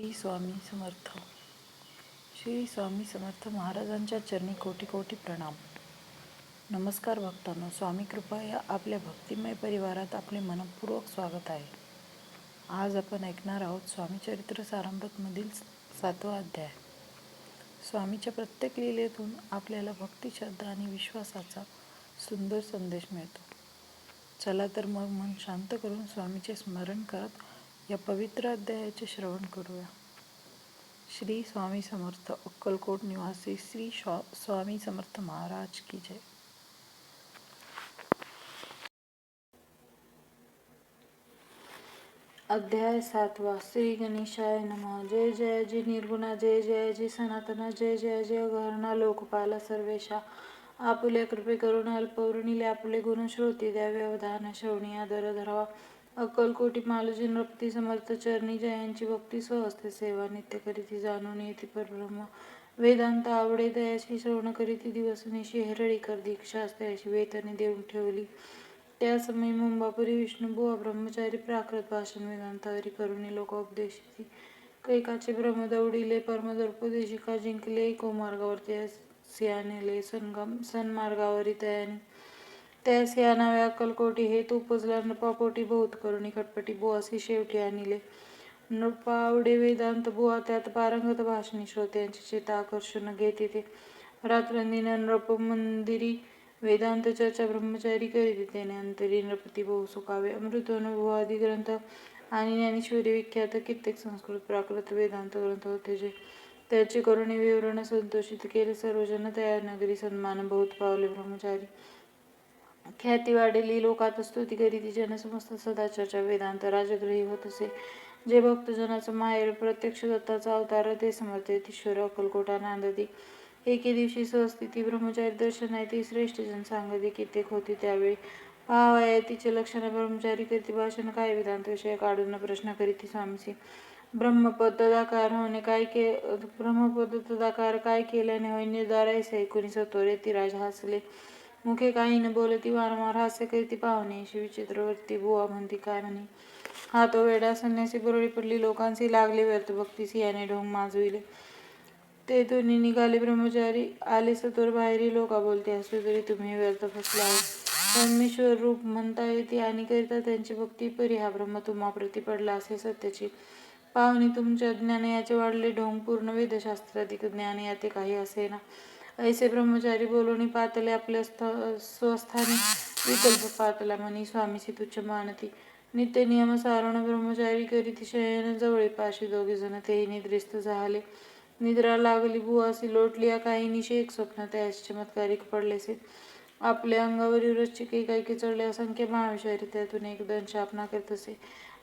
श्री स्वामी समर्थ. श्री स्वामी समर्थ महाराजांच्या चरणी कोटी कोटी प्रणाम. नमस्कार भक्तांनो, स्वामी कृपा या आपल्या भक्तिमय परिवारात आपले मनपूर्वक स्वागत आहे. आज आपण ऐकणार आहोत स्वामी चरित्र सारामृतमधील 7वा अध्याय. स्वामीच्या प्रत्येक लीलेतून आपल्याला भक्ती, श्रद्धा आणि विश्वासाचा सुंदर संदेश मिळतो. चला तर मग मन शांत करून स्वामीचे स्मरण करत या पवित्र अध्यायाचे श्रवण करूया. श्री स्वामी समर्थ. अक्कलकोट निवासी श्री स्वामी समर्थ महाराज की जय. अध्याय 7वा. श्री गणेशाय नमः. जय जयाजी निर्गुणा, जय जयाजी सनातना, जय जयाजी अगहरणा लोकपाला सर्वेशा. आपुल्या कृपे करून अल्पवृणीले आपुले गुण श्रोती द्यावे, अवधान श्रवणी आदर धरावा. अक्कलकोटी मालोजी नृपती समर्थ चरणी जयांची भक्ती स्वहस्ते सेवा नित्य करीती, जाणून येती परब्रह्म वेदांत आवडे दयाशी श्रवण करीती. दिवसनिशी हेरळीकर दीक्षा त्याशी वेतने देऊन ठेवली. त्या समय मुंबापुरी विष्णुबुवा ब्रह्मचारी प्राकृत भाषण वेदांतावरी करुणी लोकोपदेशिती. कैकाचे ब्रह्मदौडीले परमदर्पोदेशिका जिंकले. एकोमार्गावर त्यासी आणले सन्मार्गावरी तयानी. त्यासी आणावे अक्कलकोटी हेतू उपजला नृपापोटी बहुत करुणी खटपटी बुवासी शेवटी आणिले. नृपा आवडे वेदांत बुवा त्यात पारंगत भाषणी श्रोत्यांची चित्त आकर्षून घेते ते. रात्रंदिन नृप मंदिरी वेदांत चर्चा ब्रह्मचारी करीत त्याने अंतरी नृपती बहु सुखावे. अमृतानुभवादी ग्रंथ आणि ज्ञानेश्वरी विख्यात कित्येक संस्कृत प्राकृत वेदांत ग्रंथ होते जे त्याचे करुणी विवरण संतोषित केले. सर्वजन तया नगरी सन्मान बहुत पावले. ब्रह्मचारी ख्याती वाढली लोकात स्तुती करीती. जन समस्त सदा चर्चा वेदांत राजगृही होत असे. जे भक्तजनाचं माहेर प्रत्यक्ष दत्ताचा अवतार ते समर्थ यतीश्वर अक्कलकोटा नांदती. एके दिवशी सहस्थिती ब्रह्मचारी दर्शन आहे ती श्रेष्ठ जन सांगती कित्येक होती. त्यावेळी पाहावया तिचे लक्षण. ब्रह्मचारी करीती भाषण काय वेदांत विषय काढून प्रश्न करीती स्वामीसी. ब्रह्मपद तदाकार काय केल्याने होय निर्धार ऐसे ऐकून सत्वर येती राज हसले. मुखे काही न बोलती वारंवार हास्य करीती. पाहुणे अशी विचित्रवृत्ती बुवा म्हणती काय म्हणे. हा तो वेडा संन्यासी बरोळी पडली लोकांसी लागले व्यर्थ भक्तीसी याने ढोंग माजविले. तेथून निघाले ब्रह्मचारी आले सत्वर बाहेरी. लोका बोलते असू तरी तुम्ही व्यर्थ फसला आहोत. परमेश्वर रूप म्हणता येते आणि करिता त्यांची भक्ती परी हा ब्रह्म तुम्हाप्रती पडला असे सत्याची. पाहुणी तुमच्या ज्ञान याचे वाढले ढोंग पूर्ण वेदशास्त्राधिक ज्ञान याते काही असेना. ऐसे ब्रह्मचारी बोलून पातले आपल्या स्वस्थानी विकल्प पातला मनी स्वामीसी तुच्छ मानती. नित्य नियम सारण ब्रह्मचारी करीती शयन जवळे पाशी दोघे जण तेही निद्रिस्त झाले. निद्रा लागली बुवासी लोटलिया काही निशे एक स्वप्न त्यास चमत्कारिक पडलेसे. आपल्या अंगावरील रश्चिक एकाएकी चढले असंख्य महाविषारी त्यातून एक दंशापना करीत असे.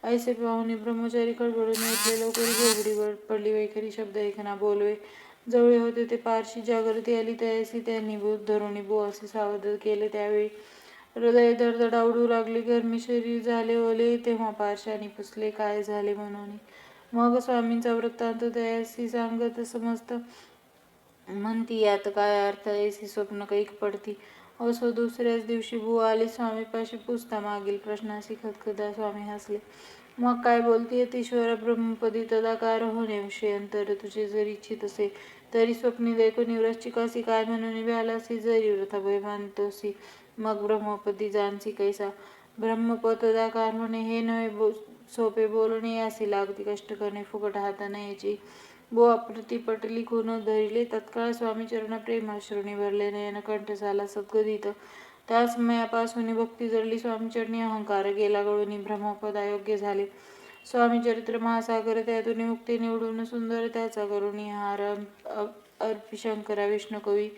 ऐसे पाहुणे ब्रह्मचारी खडबडून उठले. लवकरी घोगडी पडली वैखरी शब्द ऐकना बोलवे जवळे होते ते पारशी जागृती आली. त्यासी त्यांनी भूत धरुणी बुवासी सावध केले. त्यावेळी हृदय धडधड आवडू लागले. गरमी शरीर झाले ओले. तेव्हा पारशाने पुसले काय झाले म्हणून. मग स्वामींचा वृत्तांत त्यासी सांगत समस्त म्हणती यात काय अर्थ ऐसी स्वप्न कैक पडती. असो दुसऱ्याच दिवशी बुवा आले स्वामीपाशी पूछता मागील प्रश्नासी खदखदा स्वामी हसले. मग काय बोलती यतीश्वरा ब्रह्मपदी तदाकार होण्याविषयी अंतर तुझे जरी इच्छित असे तरी स्वप्नी देखून वृश्चिकासी काय म्हणून भ्यालासी जरी वृथा भय मानतोसी मग ब्रह्मपदी जानसी कैसा. ब्रह्मपद तदाकार होणे हे नव्हे सोपे बोलणे यासी लागती कष्ट करणे फुकट हात याची. बुवा प्रतिपटली खून धरिले. तत्काळ स्वामी चरण प्रेमाश्रूने भरले. नयन कंठ झाला सद्गदित. त्या समयापासून भक्ती जडली स्वामी चरणी. अहंकार गेला गळून ब्रह्मपद अयोग्य झाले. स्वामी चरित्र महासागर त्यातून मुक्ती निवडून सुंदर त्याचा करुणी हार अर्पी शंकरा विष्णू कवी.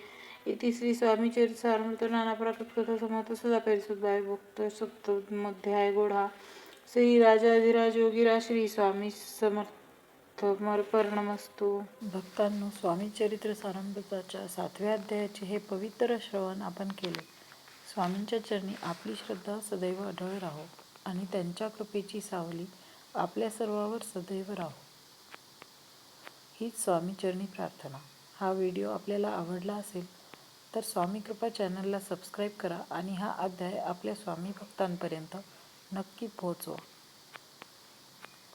इति श्री स्वामी चरित्र सारामृत नाना प्राकृत कथा समर्थ सदा परिसुत भावी भक्त सप्तमोध्याय गोढा. श्री राजाधिराज योगीराज श्री स्वामी समर्थ पर्णमस्तु. भक्तांनो, स्वामी चरित्र सारामृताच्या 7व्या अध्यायाचे हे पवित्र श्रवण आपण केले. स्वामींच्या चरणी आपली श्रद्धा सदैव अढळ राहो आणि त्यांच्या कृपेची सावली आपल्या सर्वांवर सदैव राहो हीच स्वामी चरणी प्रार्थना. हा व्हिडिओ आपल्याला आवडला असेल तर स्वामी कृपा चॅनलला सबस्क्राईब करा आणि हा अध्याय आपल्या स्वामी भक्तांपर्यंत नक्की पोहोचवा.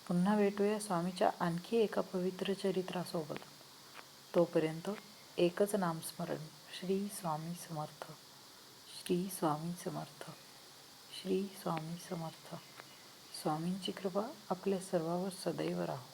पुन्हा भेटूया स्वामीच्या आणखी एका पवित्र चरित्रासोबत. तोपर्यंत एकच नामस्मरण, श्री स्वामी समर्थ. श्री स्वामी समर्थ. श्री स्वामी समर्थ. स्वामींची कृपा आपल्या सर्वांवर सदैव राहो.